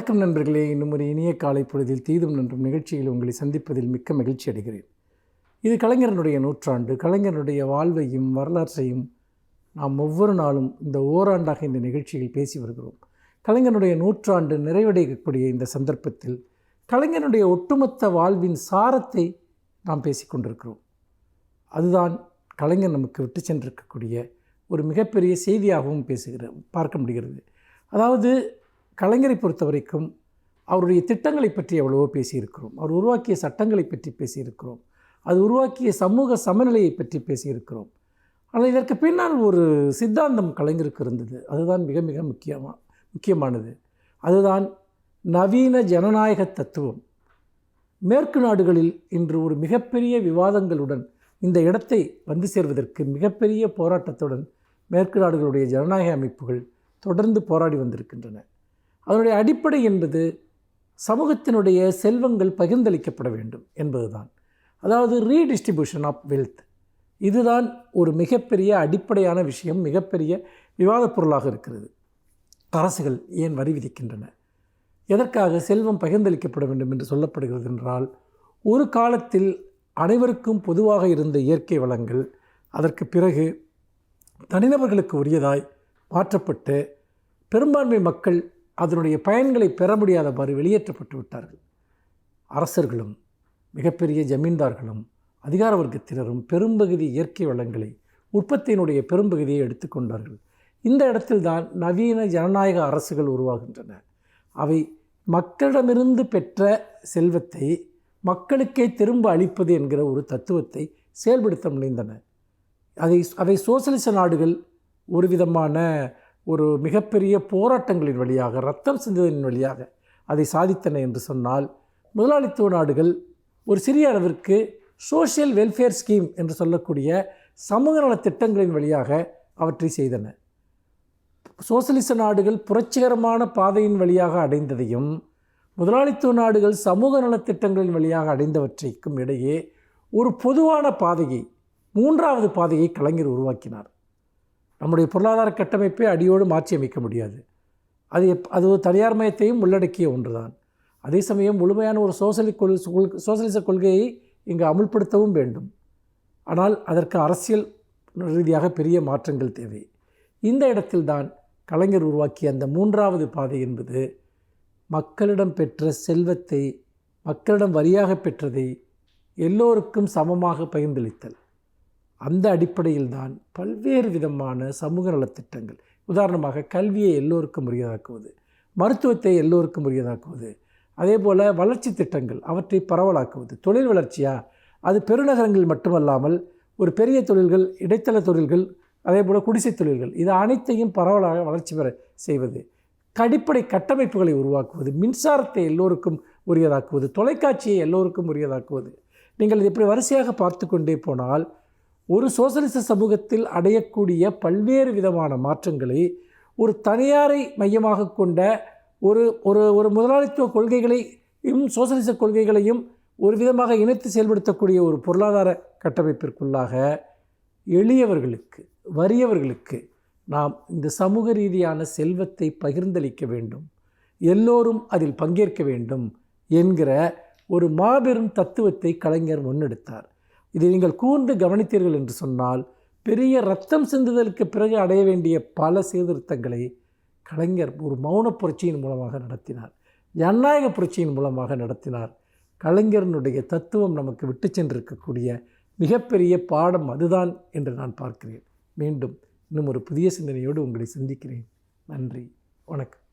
வணக்கம் நண்பர்களே. இன்னும் ஒரு இனிய காலை பொழுதில் தீதும் நன்றும் நிகழ்ச்சியில் உங்களை சந்திப்பதில் மிக்க மகிழ்ச்சி அடைகிறேன். இது கலைஞரனுடைய நூற்றாண்டு. கலைஞரனுடைய வாழ்வையும் வரலாற்றையும் நாம் ஒவ்வொரு நாளும் இந்த ஓராண்டாக இந்த நிகழ்ச்சியில் பேசி வருகிறோம். கலைஞனுடைய நூற்றாண்டு நிறைவடையக்கூடிய இந்த சந்தர்ப்பத்தில் கலைஞனுடைய ஒட்டுமொத்த வாழ்வின் சாரத்தை நாம் பேசிக்கொண்டிருக்கிறோம். அதுதான் கலைஞர் நமக்கு விட்டு சென்றிருக்கக்கூடிய ஒரு மிகப்பெரிய செய்தியாகவும் பார்க்க முடிகிறது. அதாவது கலைஞரை பொறுத்த வரைக்கும் அவருடைய திட்டங்களை பற்றி எவ்வளவோ பேசியிருக்கிறோம். அவர் உருவாக்கிய சட்டங்களை பற்றி பேசியிருக்கிறோம். அது உருவாக்கிய சமூக சமநிலையை பற்றி பேசியிருக்கிறோம். ஆனால் இதற்கு பின்னால் ஒரு சித்தாந்தம் கலைஞருக்கு இருந்தது. அதுதான் மிக மிக முக்கியமானது. அதுதான் நவீன ஜனநாயக தத்துவம். மேற்கு நாடுகளில் இன்று ஒரு மிகப்பெரிய விவாதங்களுடன் இந்த இடத்தை வந்து சேர்வதற்கு மிகப்பெரிய போராட்டத்துடன் மேற்கு நாடுகளுடைய ஜனநாயக அமைப்புகள் தொடர்ந்து போராடி வந்திருக்கின்றன. அதனுடைய அடிப்படை என்பது சமூகத்தினுடைய செல்வங்கள் பகிர்ந்தளிக்கப்பட வேண்டும் என்பதுதான். அதாவது ரீடிஸ்ட்ரிபியூஷன் ஆஃப் வெல்த். இதுதான் ஒரு மிகப்பெரிய அடிப்படையான விஷயம், மிகப்பெரிய விவாதப் பொருளாக இருக்கிறது. அரசுகள் ஏன் வரி விதிக்கின்றன? எதற்காக செல்வம் பகிர்ந்தளிக்கப்பட வேண்டும் என்று சொல்லப்படுகிறது என்றால், ஒரு காலத்தில் அனைவருக்கும் பொதுவாக இருந்த இயற்கை வளங்கள் அதற்கு பிறகு தனிநபர்களுக்கு உரியதாய் மாற்றப்பட்டு பெரும்பான்மை மக்கள் அதனுடைய பயன்களை பெற முடியாதவாறு வெளியேற்றப்பட்டு விட்டார்கள். அரசர்களும் மிகப்பெரிய ஜமீன்தார்களும் அதிகார வர்க்கத்தினரும் பெரும்பகுதி இயற்கை வளங்களை உற்பத்தியினுடைய பெரும்பகுதியை எடுத்துக்கொண்டார்கள். இந்த இடத்தில்தான் நவீன ஜனநாயக அரசுகள் உருவாகின்றன. அவை மக்களிடமிருந்து பெற்ற செல்வத்தை மக்களுக்கே திரும்ப அளிப்பது என்கிற ஒரு தத்துவத்தை செயல்படுத்த முனைந்தன. அவை சோசலிச நாடுகள் ஒரு விதமான ஒரு மிகப்பெரிய போராட்டங்களின் வழியாக, இரத்தம் சிந்துவதன் வழியாக அதை சாதித்தன என்று சொன்னால், முதலாளித்துவ நாடுகள் ஒரு சிறிய அளவிற்கு சோஷியல் வெல்ஃபேர் ஸ்கீம் என்று சொல்லக்கூடிய சமூக நலத் திட்டங்களின் வழியாக அவற்றை செய்தன. சோசலிச நாடுகள் புரட்சிகரமான பாதையின் வழியாக அடைந்ததையும் முதலாளித்துவ நாடுகள் சமூக நலத்திட்டங்களின் வழியாக அடைந்தவற்றைக்கும் இடையே ஒரு பொதுவான பாதையை, மூன்றாவது பாதையை கலைஞர் உருவாக்கினார். நம்முடைய பொருளாதார கட்டமைப்பை அடியோடு மாற்றி அமைக்க முடியாது. அது ஒரு தனியார் மயத்தையும் உள்ளடக்கிய ஒன்றுதான். அதே சமயம் முழுமையான ஒரு சோசலிச கொள்கையை இங்கு அமுல்படுத்தவும் வேண்டும். ஆனால் அதற்கு அரசியல் ரீதியாக பெரிய மாற்றங்கள் தேவை. இந்த இடத்தில்தான் கலைஞர் உருவாக்கிய அந்த மூன்றாவது பாதை என்பது மக்களிடம் பெற்ற செல்வத்தை, மக்களிடம் வரியாக பெற்றதை எல்லோருக்கும் சமமாக பகிர்ந்தளித்தல். அந்த அடிப்படையில் தான் பல்வேறு விதமான சமூக நலத்திட்டங்கள், உதாரணமாக கல்வியை எல்லோருக்கும் உரியதாக்குவது, மருத்துவத்தை எல்லோருக்கும் உரியதாக்குவது, அதே போல் வளர்ச்சி திட்டங்கள் அவற்றை பரவலாக்குவது. தொழில் வளர்ச்சியா, அது பெருநகரங்கள் மட்டுமல்லாமல் ஒரு பெரிய தொழில்கள், இடைத்தள தொழில்கள், அதே போல் குடிசை தொழில்கள், இது அனைத்தையும் பரவலாக வளர்ச்சி பெற செய்வது. அடிப்படை கட்டமைப்புகளை உருவாக்குவது, மின்சாரத்தை எல்லோருக்கும் உரியதாக்குவது, தொலைக்காட்சியை எல்லோருக்கும் உரியதாக்குவது. நீங்கள் இப்படி வரிசையாக பார்த்து கொண்டே போனால் ஒரு சோசலிச சமூகத்தில் அடையக்கூடிய பல்வேறு விதமான மாற்றங்களை ஒரு தனியாரை மையமாக கொண்ட ஒரு ஒரு ஒரு முதலாளித்துவ கொள்கைகளையும் சோசலிச கொள்கைகளையும் ஒரு விதமாக இணைத்து செயல்படுத்தக்கூடிய ஒரு பொருளாதார கட்டமைப்பிற்குள்ளாக எளியவர்களுக்கு, வறியவர்களுக்கு நாம் இந்த சமூக ரீதியான செல்வத்தை பகிர்ந்தளிக்க வேண்டும், எல்லோரும் அதில் பங்கேற்க வேண்டும் என்கிற ஒரு மாபெரும் தத்துவத்தை கலைஞர் முன்னெடுத்தார். இதை நீங்கள் கூர்ந்து கவனித்தீர்கள் என்று சொன்னால், பெரிய இரத்தம் சிந்துதலுக்கு பிறகு அடைய வேண்டிய பல சீர்திருத்தங்களை கலைஞர் ஒரு மௌன புரட்சியின் மூலமாக நடத்தினார், ஜனநாயக புரட்சியின் மூலமாக நடத்தினார். கலைஞரனுடைய தத்துவம் நமக்கு விட்டு சென்றிருக்கக்கூடிய மிகப்பெரிய பாடம் அதுதான் என்று நான் பார்க்கிறேன். மீண்டும் இன்னும் ஒரு புதிய சிந்தனையோடு உங்களை சந்திக்கிறேன். நன்றி, வணக்கம்.